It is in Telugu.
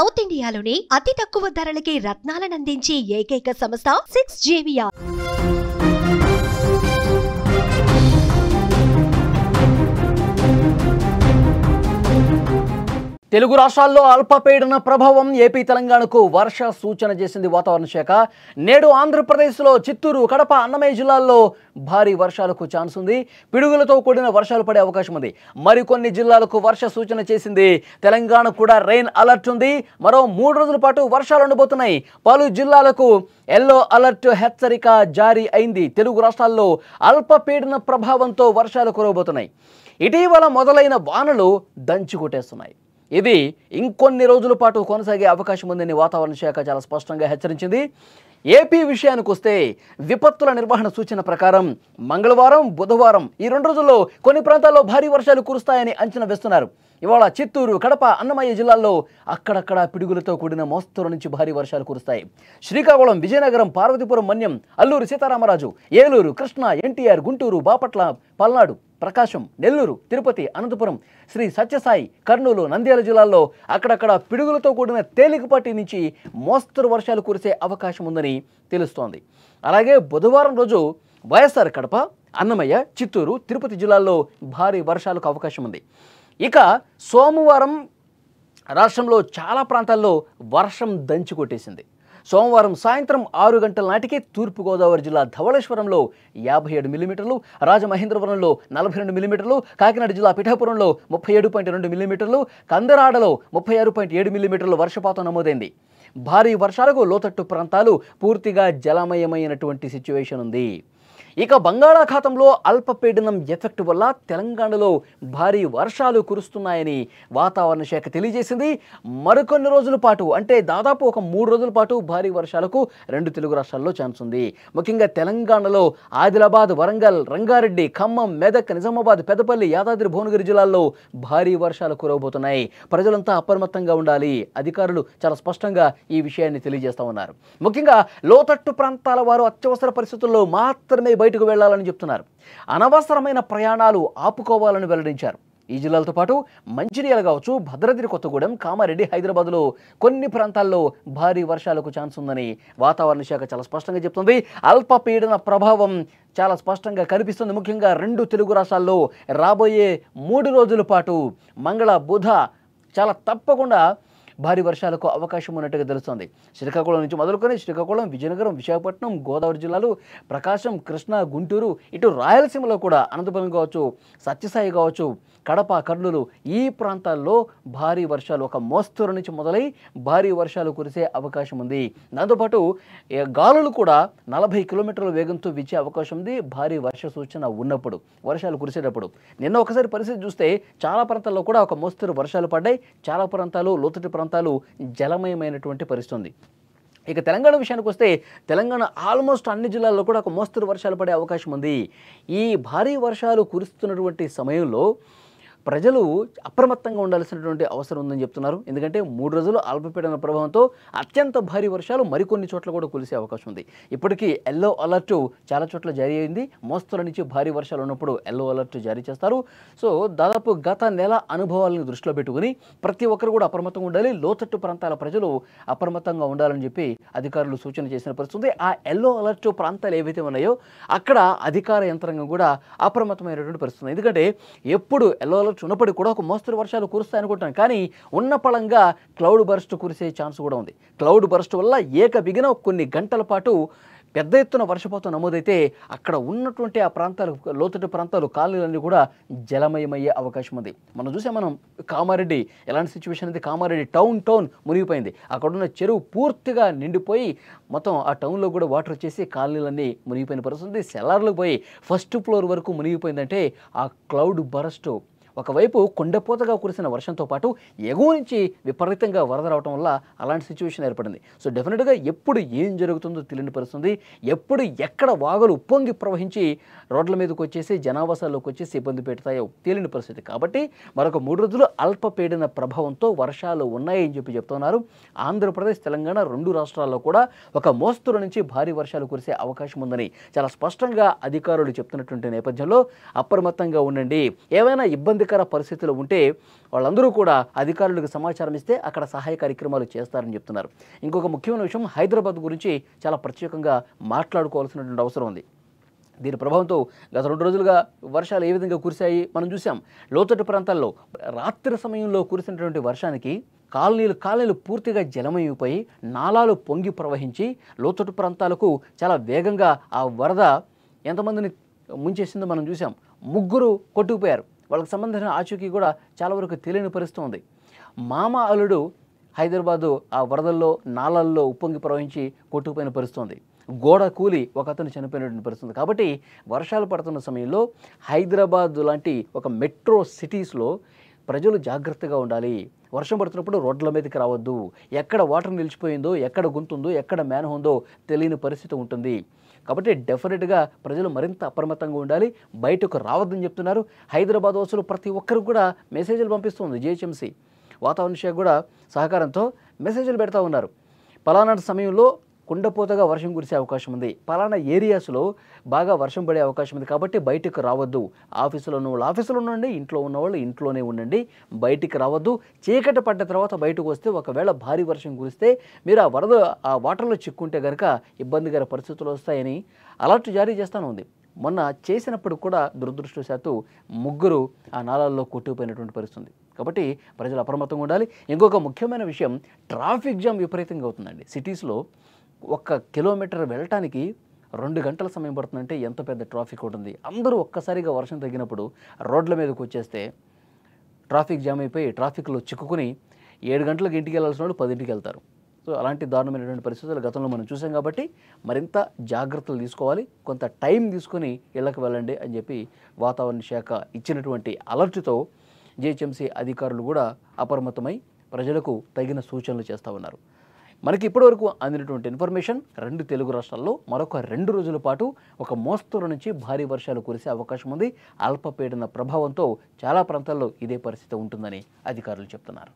సౌత్ ఇండియాలోని అతి తక్కువ ధరలకి రత్నాలనందించే ఏకైక సంస్థ 6JVR. తెలుగు రాష్ట్రాల్లో అల్పపీడన ప్రభావం ఏపీ తెలంగాణకు వర్ష సూచన చేసింది వాతావరణ శాఖ. నేడు ఆంధ్రప్రదేశ్లో చిత్తూరు, కడప, అన్నమయ్య జిల్లాల్లో భారీ వర్షాలకు ఛాన్స్ ఉంది. పిడుగులతో కూడిన వర్షాలు పడే అవకాశం ఉంది. మరికొన్ని జిల్లాలకు వర్ష సూచన చేసింది. తెలంగాణకు కూడా రెయిన్ అలర్ట్ ఉంది. మరో 3 రోజుల పాటు వర్షాలు ఉండబోతున్నాయి. పలు జిల్లాలకు ఎల్లో అలర్ట్ హెచ్చరిక జారీ అయింది. తెలుగు రాష్ట్రాల్లో అల్పపీడన ప్రభావంతో వర్షాలు కురవబోతున్నాయి. ఇటీవల మొదలైన వానలు దంచి కొట్టేస్తున్నాయి. ఇది ఇంకొన్ని రోజుల పాటు కొనసాగే అవకాశం ఉందని వాతావరణ శాఖ చాలా స్పష్టంగా హెచ్చరించింది. ఏపీ విషయానికి వస్తే విపత్తుల నిర్వహణ సూచన ప్రకారం మంగళవారం, బుధవారం ఈ 2 రోజుల్లో కొన్ని ప్రాంతాల్లో భారీ వర్షాలు కురుస్తాయని అంచనా వేస్తున్నారు. ఇవాళ చిత్తూరు, కడప, అన్నమయ్య జిల్లాల్లో అక్కడక్కడ పిడుగులతో కూడిన మోస్తరు నుంచి భారీ వర్షాలు కురుస్తాయి. శ్రీకాకుళం, విజయనగరం, పార్వతీపురం, మన్యం, అల్లూరు సీతారామరాజు, ఏలూరు, కృష్ణా, ఎన్టీఆర్, గుంటూరు, బాపట్ల, పల్నాడు, ప్రకాశం, నెల్లూరు, తిరుపతి, అనంతపురం, శ్రీ సత్యసాయి, కర్నూలు, నంద్యాల జిల్లాల్లో అక్కడక్కడ పిడుగులతో కూడిన తేలికపాటి నుంచి మోస్తరు వర్షాలు కురిసే అవకాశం ఉందని తెలుస్తోంది. అలాగే బుధవారం రోజు వైఎస్ఆర్ కడప, అన్నమయ్య, చిత్తూరు, తిరుపతి జిల్లాల్లో భారీ వర్షాలకు అవకాశం ఉంది. ఇక సోమవారం రాష్ట్రంలో చాలా ప్రాంతాల్లో వర్షం దంచి కొట్టేసింది. సోమవారం సాయంత్రం 6 గంటల నాటికి తూర్పుగోదావరి జిల్లా ధవళేశ్వరంలో 57 మిల్లీమీటర్లు, రాజమహేంద్రవరంలో 42 మిల్లీమీటర్లు, కాకినాడ జిల్లా పిఠాపురంలో 37.2 మిల్లీమీటర్లు, కందరాడలో 36.7 మిల్లీమీటర్లు వర్షపాతం నమోదైంది. భారీ వర్షాలకు లోతట్టు ప్రాంతాలు పూర్తిగా జలమయమైనటువంటి సిచ్యువేషన్ ఉంది. ఇక బంగాళాఖాతంలో అల్పపీడనం ఎఫెక్ట్ వల్ల తెలంగాణలో భారీ వర్షాలు కురుస్తున్నాయని వాతావరణ శాఖ తెలియజేసింది. మరికొన్ని రోజుల పాటు అంటే దాదాపు ఒక 3 రోజుల పాటు భారీ వర్షాలకు 2 తెలుగు రాష్ట్రాల్లో ఛాన్స్ ఉంది. ముఖ్యంగా తెలంగాణలో ఆదిలాబాద్, వరంగల్, రంగారెడ్డి, ఖమ్మం, మెదక్, నిజామాబాద్, పెద్దపల్లి, యాదాద్రి భువనగిరి జిల్లాల్లో భారీ వర్షాలు కురవబోతున్నాయి. ప్రజలంతా అప్రమత్తంగా ఉండాలి. అధికారులు చాలా స్పష్టంగా ఈ విషయాన్ని తెలియజేస్తా ఉన్నారు. ముఖ్యంగా లోతట్టు ప్రాంతాల వారు అత్యవసర పరిస్థితుల్లో మాత్రమే బయటకు వెళ్లాలని చెప్తున్నారు. అనవసరమైన ప్రయాణాలు ఆపుకోవాలని వెల్లడించారు. ఈ జిల్లాలతో పాటు మంచిర్యాల కావచ్చు, భద్రాద్రి కొత్తగూడెం, కామారెడ్డి, హైదరాబాద్లో కొన్ని ప్రాంతాల్లో భారీ వర్షాలకు ఛాన్స్ ఉందని వాతావరణ శాఖ చాలా స్పష్టంగా చెప్తుంది. అల్పపీడన ప్రభావం చాలా స్పష్టంగా కనిపిస్తుంది. ముఖ్యంగా 2 తెలుగు రాష్ట్రాల్లో రాబోయే 3 రోజుల పాటు మంగళ, బుధ చాలా తప్పకుండా భారీ వర్షాలకు అవకాశం ఉన్నట్టుగా తెలుస్తోంది. శ్రీకాకుళం నుంచి మొదలుకొని శ్రీకాకుళం, విజయనగరం, విశాఖపట్నం, గోదావరి జిల్లాలు, ప్రకాశం, కృష్ణా, గుంటూరు, ఇటు రాయలసీమలో కూడా అనంతపురం కావచ్చు, సత్యసాయి కావచ్చు, కడప, కర్నూలు ఈ ప్రాంతాల్లో భారీ వర్షాలు ఒక మోస్తరు నుంచి మొదలై భారీ వర్షాలు కురిసే అవకాశం ఉంది. దాంతోపాటు గాలులు కూడా 40 కిలోమీటర్ల వేగంతో వీచే అవకాశం ఉంది. భారీ వర్ష సూచన ఉన్నప్పుడు, వర్షాలు కురిసేటప్పుడు. నిన్న ఒకసారి పరిస్థితి చూస్తే చాలా ప్రాంతాల్లో కూడా ఒక మోస్తరు వర్షాలు పడ్డాయి. చాలా ప్రాంతాలు, లోతట్టు ప్రాంతాలు జలమయమైనటువంటి పరిస్థితి ఉంది. ఇక తెలంగాణ విషయానికి వస్తే తెలంగాణ ఆల్మోస్ట్ అన్ని జిల్లాల్లో కూడా ఒక మోస్తరు వర్షాలు పడే అవకాశం ఉంది. ఈ భారీ వర్షాలు కురుస్తున్నటువంటి సమయంలో ప్రజలు అప్రమత్తంగా ఉండాల్సినటువంటి అవసరం ఉందని చెప్తున్నారు. ఎందుకంటే 3 రోజులు అల్పపీడన ప్రభావంతో అత్యంత భారీ వర్షాలు మరికొన్ని చోట్ల కూడా కురిసే అవకాశం ఉంది. ఇప్పటికీ ఎల్లో అలర్ట్ చాలా చోట్ల జారీ అయింది. మోస్తరు నుంచి భారీ వర్షాలు ఉన్నప్పుడు ఎల్లో అలర్ట్ జారీ చేస్తారు. సో దాదాపు గత నెల అనుభవాలను దృష్టిలో పెట్టుకుని ప్రతి ఒక్కరు కూడా అప్రమత్తంగా ఉండాలి. లోతట్టు ప్రాంతాల ప్రజలు అప్రమత్తంగా ఉండాలని చెప్పి అధికారులు సూచన చేసిన పరిస్థితి. ఆ ఎల్లో అలర్ట్ ప్రాంతాలు ఏవైతే ఉన్నాయో అక్కడ అధికార యంత్రాంగం కూడా అప్రమత్తమైనటువంటి పరిస్థితి. ఎందుకంటే ఎప్పుడు ఎల్లో అలర్ట్ ఉన్నప్పటికీ కూడా ఒక మోస్తరు వర్షాలు కురుస్తాయి అనుకుంటాను. కానీ ఉన్న పళంగా క్లౌడ్ బర్స్ట్ కురిసే ఛాన్స్ కూడా ఉంది. క్లౌడ్ బర్స్ట్ వల్ల ఏకబిగిన కొన్ని గంటల పాటు పెద్ద ఎత్తున వర్షపాతం నమోదైతే అక్కడ ఉన్నటువంటి ఆ ప్రాంతాలు, లోతట్టు ప్రాంతాలు, కాలనీలన్నీ కూడా జలమయమయ్యే అవకాశం ఉంది. మనం కామారెడ్డి ఎలాంటి సిచ్యువేషన్ అయితే కామారెడ్డి టౌన్ మునిగిపోయింది. అక్కడున్న చెరువు పూర్తిగా నిండిపోయి మొత్తం ఆ టౌన్లో కూడా వాటర్ వచ్చేసి కాలనీలన్నీ మునిగిపోయిన పరిస్థితి. సెల్లార్లకు పోయి 1st ఫ్లోర్ వరకు మునిగిపోయిందంటే ఆ క్లౌడ్ బర్స్ట్ ఒకవైపు కొండపోతగా కురిసిన వర్షంతో పాటు ఎగువ నుంచి విపరీతంగా వరద రావడం వల్ల అలాంటి సిచ్యువేషన్ ఏర్పడింది. సో డెఫినెట్గా ఎప్పుడు ఏం జరుగుతుందో తెలియని పరిస్థితి. ఎప్పుడు ఎక్కడ వాగులు ఉప్పొంగి ప్రవహించి రోడ్ల మీదకి వచ్చేసి జనావాసాల్లోకి వచ్చేసి ఇబ్బంది పెడతాయో తెలియని పరిస్థితి. కాబట్టి మరొక 3 రోజులు అల్పపీడన ప్రభావంతో వర్షాలు ఉన్నాయని చెప్తున్నారు. ఆంధ్రప్రదేశ్, తెలంగాణ 2 రాష్ట్రాల్లో కూడా ఒక మోస్తరు నుంచి భారీ వర్షాలు కురిసే అవకాశం ఉందని చాలా స్పష్టంగా అధికారులు చెప్తున్నటువంటి నేపథ్యంలో అప్రమత్తంగా ఉండండి. ఏవైనా ఇబ్బంది ఇబ్బందికర పరిస్థితులు ఉంటే వాళ్ళందరూ కూడా అధికారులకు సమాచారం ఇస్తే అక్కడ సహాయ కార్యక్రమాలు చేస్తారని చెప్తున్నారు. ఇంకొక ముఖ్యమైన విషయం, హైదరాబాద్ గురించి చాలా ప్రత్యేకంగా మాట్లాడుకోవాల్సినటువంటి అవసరం ఉంది. దీని ప్రభావంతో గత 2 రోజులుగా వర్షాలు ఏ విధంగా కురిశాయి మనం చూసాం. లోతట్టు ప్రాంతాల్లో రాత్రి సమయంలో కురిసినటువంటి వర్షానికి కాలనీలు పూర్తిగా జలమయమైపోయి నాలాలు పొంగి ప్రవహించి లోతట్టు ప్రాంతాలకు చాలా వేగంగా ఆ వరద ఎంతమందిని ముంచేసిందో మనం చూసాం. 3 కొట్టుకుపోయారు. వాళ్ళకి సంబంధించిన ఆచూకీ కూడా చాలా వరకు తెలియని పరిస్థితి ఉంది. మామ అల్లుడు హైదరాబాదు ఆ వరదల్లో నాలల్లో ఉప్పొంగి ప్రవహించి కొట్టుకుపోయిన పరిస్థితి ఉంది. గోడ కూలి ఒక అతను చనిపోయినటువంటి పరిస్థితి. కాబట్టి వర్షాలు పడుతున్న సమయంలో హైదరాబాద్ లాంటి ఒక మెట్రో సిటీస్లో ప్రజలు జాగ్రత్తగా ఉండాలి. వర్షం పడుతున్నప్పుడు రోడ్ల మీదకి రావద్దు. ఎక్కడ వాటర్ నిలిచిపోయిందో, ఎక్కడ గుంతుందో, ఎక్కడ మ్యాన్ ఉందో తెలియని పరిస్థితి ఉంటుంది. కాబట్టి డెఫినెట్గా ప్రజలు మరింత అప్రమత్తంగా ఉండాలి, బయటకు రావద్దని చెప్తున్నారు. హైదరాబాద్ వాసులు ప్రతి ఒక్కరికి కూడా మెసేజ్లు పంపిస్తుంది జిహెచ్ఎంసీ. వాతావరణ శాఖ కూడా సహకారంతో మెసేజ్లు పెడతా ఉన్నారు. పలానా సమయంలో కుండపోతగా వర్షం కురిసే అవకాశం ఉంది, పలానా ఏరియాస్లో బాగా వర్షం పడే అవకాశం ఉంది, కాబట్టి బయటకు రావద్దు. ఆఫీసులో ఉన్నవాళ్ళు ఆఫీసులో ఉండండి, ఇంట్లో ఉన్నవాళ్ళు ఇంట్లోనే ఉండండి, బయటికి రావద్దు. చీకటి పడ్డ తర్వాత బయటకు వస్తే ఒకవేళ భారీ వర్షం కురిస్తే మీరు ఆ వాటర్లో చిక్కుంటే కనుక ఇబ్బందికర పరిస్థితులు వస్తాయని అలర్ట్ జారీ చేస్తాను ఉంది. మొన్న చేసినప్పుడు కూడా దురదృష్టవశాత్తు 3 ఆ నాళాల్లో కొట్టుకుపోయినటువంటి పరిస్థితి ఉంది. కాబట్టి ప్రజలు అప్రమత్తంగా ఉండాలి. ఇంకొక ముఖ్యమైన విషయం, ట్రాఫిక్ జామ్ విపరీతంగా అవుతుందండి. సిటీస్లో 1 కిలోమీటర్ వెళ్ళటానికి 2 గంటల సమయం పడుతుందంటే ఎంత పెద్ద ట్రాఫిక్ ఉంటుంది. అందరూ ఒక్కసారిగా వర్షం తగ్గినప్పుడు రోడ్ల మీదకి వచ్చేస్తే ట్రాఫిక్ జామ్ అయిపోయి ట్రాఫిక్లో చిక్కుకుని 7 గంటలకు ఇంటికి వెళ్ళాల్సిన వాళ్ళు 10ంటికి వెళ్తారు. సో అలాంటి దారుణమైనటువంటి పరిస్థితులు గతంలో మనం చూసాం. కాబట్టి మరింత జాగ్రత్తలు తీసుకోవాలి, కొంత టైం తీసుకొని ఇళ్ళకి వెళ్ళండి అని చెప్పి వాతావరణ శాఖ ఇచ్చినటువంటి అలర్ట్తో జిహెచ్ఎంసీ అధికారులు కూడా అప్రమత్తమై ప్రజలకు తగిన సూచనలు చేస్తూ ఉన్నారు. మనకి ఇప్పటివరకు అందినటువంటి ఇన్ఫర్మేషన్, 2 తెలుగు రాష్ట్రాల్లో మరొక 2 రోజుల పాటు ఒక మోస్తరు నుంచి భారీ వర్షాలు కురిసే అవకాశం ఉంది. అల్పపీడన ప్రభావంతో చాలా ప్రాంతాల్లో ఇదే పరిస్థితి ఉంటుందని అధికారులు చెప్తున్నారు.